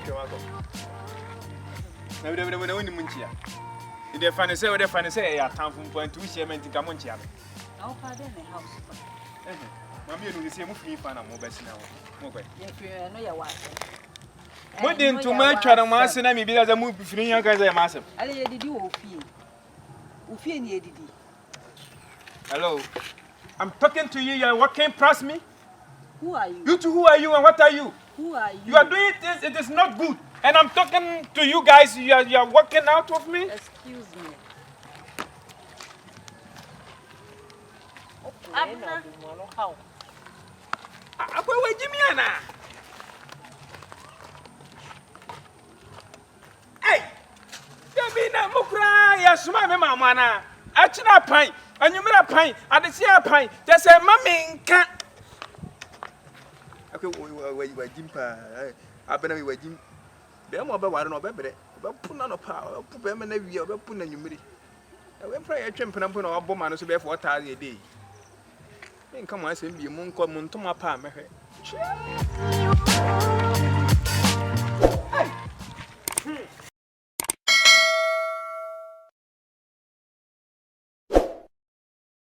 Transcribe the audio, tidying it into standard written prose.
Okay, welcome. Now we don't need Munchia. If they find say, I time from point to share and Gamonchia. I'll pardon the house. Mammy, you see, free fan and mobile now. If you know your wife. What didn't too much try to mass and maybe as a move between you guys are massive. I did you, Ufi, Hello. I'm talking to you. You're working past me. Who are you? You two, who are you and what are you? Who are you? You are doing this. It is not good. And I'm talking to you guys. You are working out of me. Excuse me. Abena. How? Where Jimmy? Hey, Abena Mukra, yes, my mamma. Achina pine, and you made a pine, and the sea pine. Just a mammy can't. Okay, where you were Jimpa. I've been away, Jim. There more about one or better. But put on a power, put them in every year, but put on you. I went for a champion and put on a bomb and so be 4,000 a day. Then come on, send me a moon come to my palm.